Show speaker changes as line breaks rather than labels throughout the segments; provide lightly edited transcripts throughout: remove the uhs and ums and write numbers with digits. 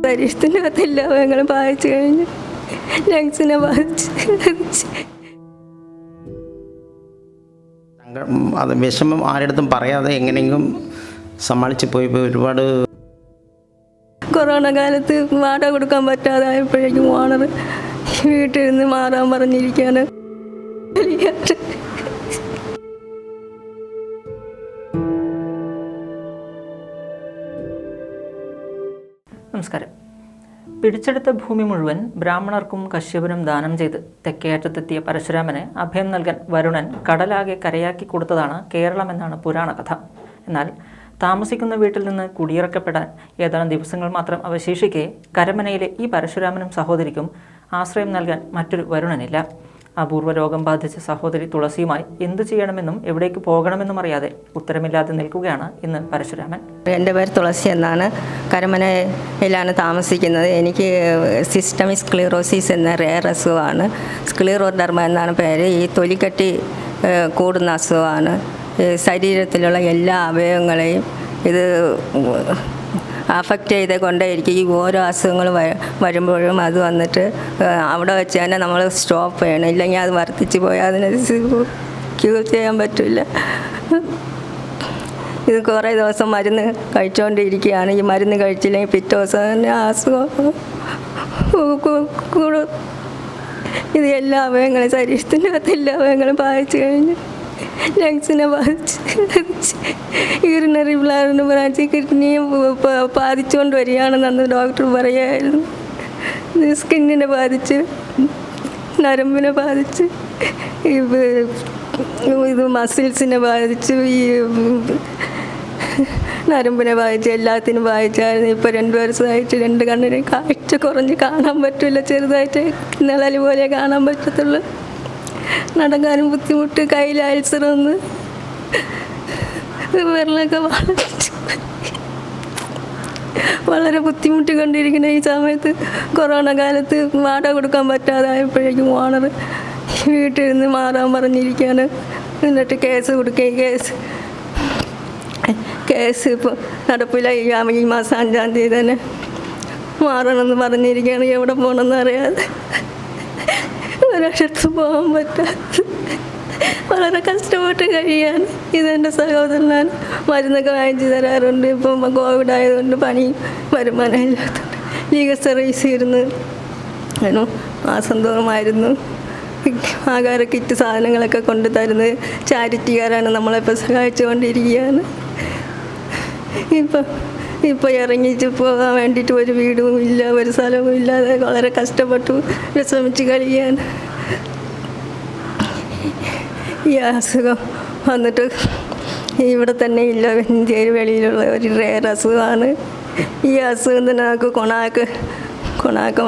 ശരീരത്തിൻ്റെ അകത്ത് എല്ലാ അവയവങ്ങളും ബാധിച്ചു കഴിഞ്ഞു, ലങ്സിനെ ബാധിച്ച്.
അത് വിഷമം ആരുടെ പറയാതെ എങ്ങനെയെങ്കിലും സമാളിച്ച് പോയി ഒരുപാട്.
കൊറോണ കാലത്ത് വാടക കൊടുക്കാൻ പറ്റാതായപ്പോഴേക്കും ഓണർ വീട്ടിൽ നിന്ന് മാറാൻ പറഞ്ഞിരിക്കുകയാണ്.
നമസ്കാരം. പിടിച്ചെടുത്ത ഭൂമി മുഴുവൻ ബ്രാഹ്മണർക്കും കശ്യപനും ദാനം ചെയ്ത് തെക്കേയറ്റത്തെത്തിയ പരശുരാമന് അഭയം നൽകാൻ വരുണൻ കടലാകെ കരയാക്കി കൊടുത്തതാണ് കേരളമെന്നാണ് പുരാണ കഥ. എന്നാൽ താമസിക്കുന്ന വീട്ടിൽ നിന്ന് കുടിയിറക്കപ്പെടാൻ ഏതാനും ദിവസങ്ങൾ മാത്രം അവശേഷിക്കെ കരമനയിലെ ഈ പരശുരാമനും സഹോദരിക്കും ആശ്രയം നൽകാൻ മറ്റൊരു വരുണനില്ല. അപൂർവ രോഗം ബാധിച്ച സഹോദരി തുളസിയുമായി എന്തു ചെയ്യണമെന്നും എവിടേക്ക് പോകണമെന്നും അറിയാതെ ഉത്തരമില്ലാതെ നിൽക്കുകയാണ് ഇന്ന് പരശുരാമൻ.
എൻ്റെ പേര് തുളസി എന്നാണ്. കരമനയിലാണ് താമസിക്കുന്നത്. എനിക്ക് സിസ്റ്റമിക് സ്ക്ലീറോസിസ് എന്ന റെയർ അസുഖമാണ്. സ്ക്ലീറോഡെർമ എന്നാണ് പേര്. ഈ തൊലിക്കട്ടി കൂടുന്ന അസുഖമാണ്. ശരീരത്തിലുള്ള എല്ലാ അവയവങ്ങളെയും ഇത് അഫക്റ്റ് ചെയ്ത് കൊണ്ടേയിരിക്കും. ഈ ഓരോ അസുഖങ്ങൾ വരുമ്പോഴും അത് വന്നിട്ട് അവിടെ വെച്ച് തന്നെ നമ്മൾ സ്റ്റോപ്പ് ചെയ്യണം. ഇല്ലെങ്കിൽ അത് വർദ്ധിച്ചു പോയാൽ അതിനെ ക്യൂർ ചെയ്യാൻ പറ്റില്ല. ഇത് കുറേ ദിവസം മരുന്ന് കഴിച്ചുകൊണ്ടിരിക്കുകയാണ്. ഈ മരുന്ന് കഴിച്ചില്ലെങ്കിൽ പിറ്റേ ദിവസം തന്നെ അസുഖം കൂടും. ഇത് എല്ലാ അവയവങ്ങളും ശരീരത്തിൻ്റെ അകത്ത് എല്ലാ അവയവങ്ങളും ബാധിച്ചു കഴിഞ്ഞു, ലങ്സിനെ ബാധിച്ച്, യൂറിനറി ബ്ലാഡറിനെ ബാധിച്ച്, കിഡ്നിയും ബാധിച്ചുകൊണ്ട് വരികയാണെന്ന് ഡോക്ടർ പറയുമായിരുന്നു. സ്കിന്നിനെ ബാധിച്ച്, നരമ്പിനെ ബാധിച്ച്, ഇത് മസിൽസിനെ ബാധിച്ച്, ഈ നരമ്പിനെ ബാധിച്ച്, എല്ലാത്തിനും ബാധിച്ചായിരുന്നു. ഇപ്പോൾ 2 വർഷമായിട്ട് 2 കണ്ണിന് കാഴ്ച കുറഞ്ഞ് കാണാൻ പറ്റില്ല. ചെറുതായിട്ട് നിഴൽ പോലെ കാണാൻ പറ്റത്തുള്ളൂ. നടക്കാനും ബുദ്ധിമുട്ട്, കയ്യിൽ അൾസർ വന്ന് വിരലൊക്കെ വളരെ ബുദ്ധിമുട്ടിക്കൊണ്ടിരിക്കുന്ന ഈ സമയത്ത് കൊറോണ കാലത്ത് വാടക കൊടുക്കാൻ പറ്റാതായപ്പോഴേക്കും ഓണർ വീട്ടിൽ നിന്ന് മാറാൻ പറഞ്ഞിരിക്കുകയാണ്. എന്നിട്ട് കേസ് കൊടുക്കുകയും കേസ് ഇപ്പോൾ നടപ്പിലായി. ഈ മാസം 5-ാം തീയതി തന്നെ മാറണമെന്ന് പറഞ്ഞിരിക്കുകയാണ്. എവിടെ പോകണമെന്ന് അറിയാതെ ഒരിടത്ത് പോകാൻ പറ്റാത്ത വളരെ കഷ്ടപ്പെട്ട് കഴിയാണ്. ഇതെൻ്റെ സഹോദരനാണ്. മരുന്നൊക്കെ വാങ്ങിച്ച് തരാറുണ്ട്. ഇപ്പം കോവിഡ് ആയതുകൊണ്ട് പണിയും വരുമാനം ഇല്ലാത്തതുകൊണ്ട് ലീഗൽ സർവീസ് ഇരുന്ന് മാസം തോറുമായിരുന്നു ആഹാര കിറ്റ് സാധനങ്ങളൊക്കെ കൊണ്ട് തരുന്നത്. ചാരിറ്റിക്കാരാണ് നമ്മളെപ്പോൾ സഹായിച്ചുകൊണ്ടിരിക്കുകയാണ്. ഇപ്പോൾ ഇറങ്ങിച്ച് പോകാൻ വേണ്ടിയിട്ട് ഒരു വീടും ഇല്ല, ഒരു സ്ഥലവും ഇല്ലാതെ വളരെ കഷ്ടപ്പെട്ടു വിശ്രമിച്ച് കഴിയാണ്. ഈ അസുഖം വന്നിട്ട് ഇവിടെ തന്നെ ഇല്ല, ഇന്ത്യയിൽ വെളിയിലുള്ള ഒരു റെയർ അസുഖമാണ്. ഈ അസുഖത്തിന് നമുക്ക് കൊണാക്ക്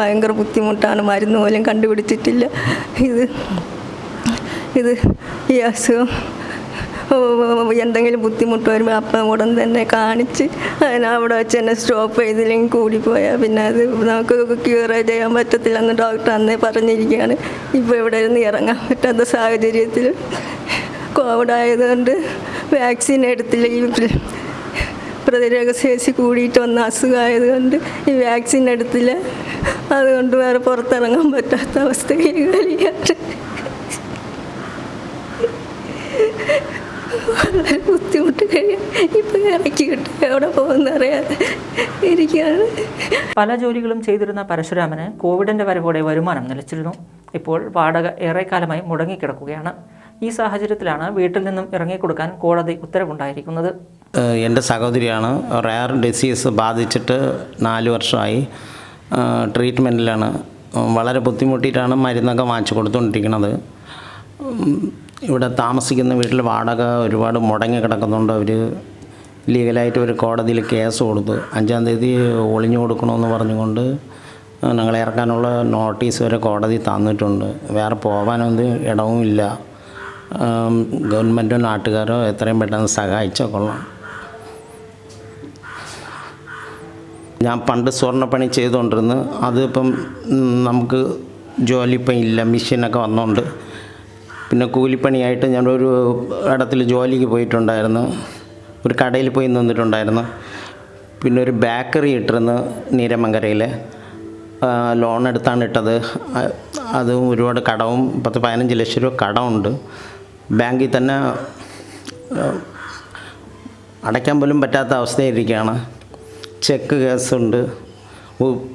ഭയങ്കര ബുദ്ധിമുട്ടാണ്. മരുന്ന് പോലും കണ്ടുപിടിച്ചിട്ടില്ല. ഈ അസുഖം എന്തെങ്കിലും ബുദ്ധിമുട്ട് വരുമ്പോൾ അപ്പം ഉടൻ തന്നെ കാണിച്ച് അവിടെ വെച്ച് തന്നെ സ്റ്റോപ്പ് ചെയ്തില്ലെങ്കിൽ കൂടിപ്പോയാൽ പിന്നെ അത് നമുക്ക് ക്യൂർ ചെയ്യാൻ പറ്റത്തില്ലെന്ന് ഡോക്ടർ അന്നേ പറഞ്ഞിരിക്കുകയാണ്. ഇപ്പോൾ ഇവിടെ നിന്ന് ഇറങ്ങാൻ പറ്റാത്ത സാഹചര്യത്തിൽ കോവിഡ് ആയതുകൊണ്ട് വാക്സിൻ എടുത്തില്ല. ഈ പ്രതിരോധശേഷി കൂടിയിട്ട് വന്ന അസുഖമായതുകൊണ്ട് ഈ വാക്സിൻ എടുത്തില്ല. അതുകൊണ്ട് വേറെ പുറത്തിറങ്ങാൻ പറ്റാത്ത അവസ്ഥയിൽ കളിയാണ്. വളരെ ബുദ്ധിമുട്ട് കഴിയാൻ ഇപ്പം ഇറക്കി കിട്ടും, എവിടെ പോകുന്ന അറിയാതെ ഇരിക്കുകയാണ്.
പല ജോലികളും ചെയ്തിരുന്ന പരശുരാമന് കോവിഡിൻ്റെ വരവോടെ വരുമാനം നിലച്ചിരുന്നു. ഇപ്പോൾ വാടക ഏറെക്കാലമായി മുടങ്ങിക്കിടക്കുകയാണ്. ഈ സാഹചര്യത്തിലാണ് വീട്ടിൽ നിന്നും ഇറങ്ങിക്കൊടുക്കാൻ കോടതി ഉത്തരവുണ്ടായിരിക്കുന്നത്.
എൻ്റെ സഹോദരിയാണ്. റെയർ ഡിസീസ് ബാധിച്ചിട്ട് 4 വർഷമായി. ട്രീറ്റ്മെൻറ്റിലാണ്. വളരെ ബുദ്ധിമുട്ടിയിട്ടാണ് മരുന്നൊക്കെ വാങ്ങിച്ചു കൊടുത്തുകൊണ്ടിരിക്കുന്നത്. ഇവിടെ താമസിക്കുന്ന വീട്ടിൽ വാടക ഒരുപാട് മുടങ്ങി കിടക്കുന്നുണ്ട്. അവർ ലീഗലായിട്ട് ഒരു കോടതിയിൽ കേസ് കൊടുത്തു. 5-ാം തീയതി ഒളിഞ്ഞു കൊടുക്കണമെന്ന് പറഞ്ഞുകൊണ്ട് ഞങ്ങളെ ഇറക്കാനുള്ള നോട്ടീസ് വരെ കോടതി തന്നിട്ടുണ്ട്. വേറെ പോകാനൊന്നും ഇടവും ഇല്ല. ഗവൺമെൻറ്റോ നാട്ടുകാരോ എത്രയും പെട്ടെന്ന് സഹായിച്ചാൽ കൊള്ളാം. ഞാൻ പണ്ട് സ്വർണ്ണപ്പണി ചെയ്തുകൊണ്ടിരുന്നു. അതിപ്പം നമുക്ക് ജോലി ഇപ്പം ഇല്ല, മെഷീനൊക്കെ വന്നുകൊണ്ട്. പിന്നെ കൂലിപ്പണിയായിട്ട് ഞാനൊരു ഇടത്തിൽ ജോലിക്ക് പോയിട്ടുണ്ടായിരുന്നു. ഒരു കടയിൽ പോയി നിന്നിട്ടുണ്ടായിരുന്നു. പിന്നെ ഒരു ബേക്കറി ഇട്ടിരുന്നു നീരമംഗരയിൽ. ലോൺ എടുത്താണ് ഇട്ടത്. അതും ഒരുപാട് കടവും 10-15 ലക്ഷം രൂപ കടമുണ്ട്. ബാങ്കിൽ തന്നെ അടയ്ക്കാൻ പോലും പറ്റാത്ത അവസ്ഥയിരിക്കുകയാണ്. ചെക്ക് കേസുണ്ട്.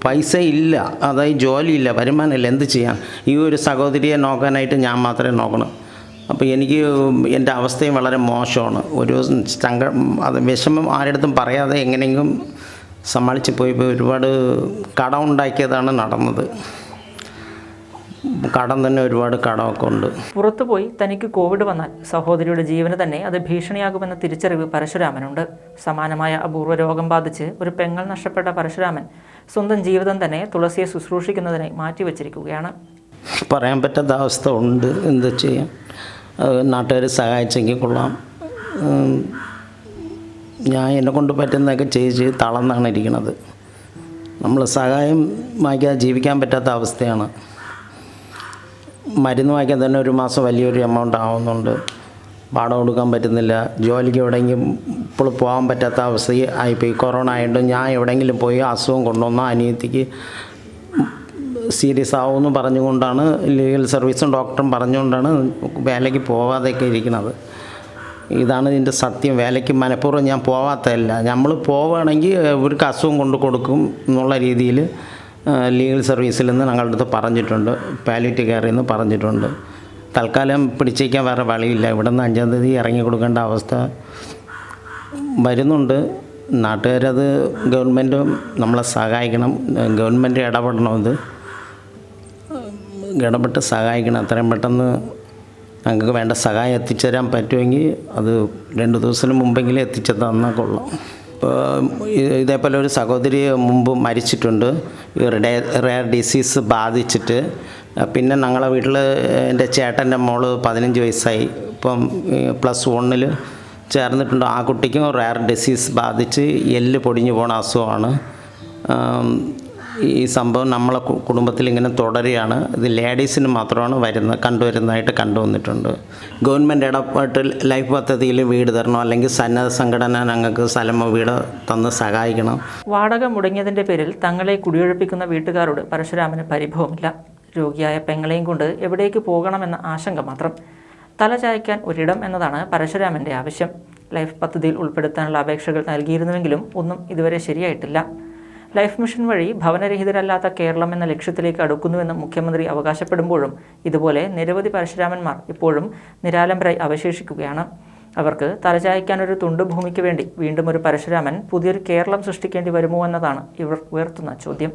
പൈസ ഇല്ല, അതായത് ജോലിയില്ല, വരുമാനമില്ല, എന്ത് ചെയ്യാൻ? ഈ ഒരു സഹോദരിയെ നോക്കാനായിട്ട് ഞാൻ മാത്രമേ നോക്കണം. അപ്പോൾ എനിക്ക് എൻ്റെ അവസ്ഥയും വളരെ മോശമാണ്. ഒരു അത് വിഷമം ആരുടെ പറയാതെ എങ്ങനെയെങ്കിലും സമാളിച്ച് പോയി ഒരുപാട് കടം ഉണ്ടാക്കിയതാണ് നടന്നത്. കടം തന്നെ ഒരുപാട് കടമൊക്കെ ഉണ്ട്.
പുറത്തുപോയി തനിക്ക് കോവിഡ് വന്നാൽ സഹോദരിയുടെ ജീവന് തന്നെ അത് ഭീഷണിയാകുമെന്ന തിരിച്ചറിവ് പരശുരാമനുണ്ട്. സമാനമായ അപൂർവ രോഗം ബാധിച്ച് ഒരു പെങ്ങൾ നഷ്ടപ്പെട്ട പരശുരാമൻ സ്വന്തം ജീവിതം തന്നെ തുളസിയെ ശുശ്രൂഷിക്കുന്നതിനായി മാറ്റിവെച്ചിരിക്കുകയാണ്.
പറയാൻ പറ്റാത്ത അവസ്ഥ ഉണ്ട്, എന്ത് ചെയ്യാം? നാട്ടുകാർ സഹായിച്ചെങ്കിൽ കൊള്ളാം. ഞാൻ എന്നെക്കൊണ്ട് പറ്റുന്നതൊക്കെ ചെയ്ത് തളർന്നാണ് ഇരിക്കുന്നത്. നമ്മൾ സഹായം വാങ്ങിക്കാതെ ജീവിക്കാൻ പറ്റാത്ത അവസ്ഥയാണ്. മരുന്ന് വാങ്ങിക്കാൻ തന്നെ ഒരു മാസം വലിയൊരു എമൗണ്ട് ആവുന്നുണ്ട്. പാടം കൊടുക്കാൻ പറ്റുന്നില്ല. ജോലിക്ക് എവിടെയെങ്കിലും ഇപ്പോൾ പോകാൻ പറ്റാത്ത അവസ്ഥ ആയിപ്പോയി. കൊറോണ ആയതുകൊണ്ട് ഞാൻ എവിടെയെങ്കിലും പോയി അസുഖം കൊണ്ടുവന്ന അനിയത്തിക്ക് സീരിയസ് ആവുമെന്ന് പറഞ്ഞുകൊണ്ടാണ് ലീഗൽ സർവീസും ഡോക്ടറും പറഞ്ഞുകൊണ്ടാണ് വേലയ്ക്ക് പോവാതെയൊക്കെ ഇരിക്കുന്നത്. ഇതാണ് ഇതിൻ്റെ സത്യം. വേലയ്ക്ക് മനഃപൂർവ്വം ഞാൻ പോവാത്തതല്ല. നമ്മൾ പോവുകയാണെങ്കിൽ ഇവർക്ക് അസുഖം കൊണ്ട് കൊടുക്കും എന്നുള്ള രീതിയിൽ ലീഗൽ സർവീസിൽ നിന്ന് ഞങ്ങളുടെ അടുത്ത് പറഞ്ഞിട്ടുണ്ട്. പാലിയേറ്റീവ് കെയറിൽ നിന്ന് പറഞ്ഞിട്ടുണ്ട്. തൽക്കാലം പിടിച്ചേക്കാൻ വേറെ വഴിയില്ല. ഇവിടെ നിന്ന് 5-ാം തീയതി ഇറങ്ങി കൊടുക്കേണ്ട അവസ്ഥ വരുന്നുണ്ട്. നാട്ടുകാരത് ഗവൺമെൻറ് നമ്മളെ സഹായിക്കണം. ഗവൺമെൻറ് ഇടപെടണം. ഇത് ഇടപെട്ട് സഹായിക്കണം. എത്രയും പെട്ടെന്ന് ഞങ്ങൾക്ക് വേണ്ട സഹായം എത്തിച്ചേരാൻ പറ്റുമെങ്കിൽ അത് 2 ദിവസത്തിന് മുമ്പെങ്കിലും എത്തിച്ചു തന്നാൽ കൊള്ളാം. ഇപ്പോൾ ഇതേപോലെ ഒരു സഹോദരി മുമ്പ് മരിച്ചിട്ടുണ്ട്, റെയർ ഡിസീസ് ബാധിച്ചിട്ട്. പിന്നെ ഞങ്ങളെ വീട്ടിൽ എൻ്റെ ചേട്ടൻ്റെ മോള് 15 വയസ്സായി, ഇപ്പം +1 ചേർന്നിട്ടുണ്ട്. ആ കുട്ടിക്കും റെയർ ഡിസീസ് ബാധിച്ച് എല്ല് പൊടിഞ്ഞു പോണ അസുഖമാണ്. ഈ സംഭവം നമ്മളെ കുടുംബത്തിൽ ഇങ്ങനെ തുടരുകയാണ്. ഇത് ലേഡീസിന് മാത്രമാണ് കണ്ടുവരുന്നതായിട്ട് കണ്ടുവന്നിട്ടുണ്ട്. ഗവൺമെൻറ് ഇടപെട്ട് ലൈഫ് പദ്ധതിയിൽ വീട് തരണം, അല്ലെങ്കിൽ സന്നദ്ധ സംഘടന ഞങ്ങൾക്ക് സ്ഥലമോ വീട് തന്ന് സഹായിക്കണം.
വാടക മുടങ്ങിയതിൻ്റെ പേരിൽ തങ്ങളെ കുടിയൊഴിപ്പിക്കുന്ന വീട്ടുകാരോട് പരശുരാമന് പരിഭവമില്ല. രോഗിയായ പെങ്ങളെയും കൊണ്ട് എവിടേക്ക് പോകണമെന്ന ആശങ്ക മാത്രം. തലചായ്ക്കാൻ ഒരിടം എന്നതാണ് പരശുരാമൻ്റെ ആവശ്യം. ലൈഫ് പദ്ധതിയിൽ ഉൾപ്പെടുത്താനുള്ള അപേക്ഷകൾ നൽകിയിരുന്നുവെങ്കിലും ഒന്നും ഇതുവരെ ശരിയായിട്ടില്ല. ലൈഫ് മിഷൻ വഴി ഭവനരഹിതരല്ലാത്ത കേരളം എന്ന ലക്ഷ്യത്തിലേക്ക് അടുക്കുന്നുവെന്ന് മുഖ്യമന്ത്രി അവകാശപ്പെടുമ്പോഴും ഇതുപോലെ നിരവധി പരശുരാമന്മാർ ഇപ്പോഴും നിരാലംബരായി അവശേഷിക്കുകയാണ്. അവർക്ക് തലചായ്ക്കാനൊരു തുണ്ട് ഭൂമിക്ക് വേണ്ടി വീണ്ടും ഒരു പരശുരാമൻ പുതിയൊരു കേരളം സൃഷ്ടിക്കേണ്ടി വരുമോ എന്നതാണ് ഇവർ ഉയർത്തുന്ന ചോദ്യം.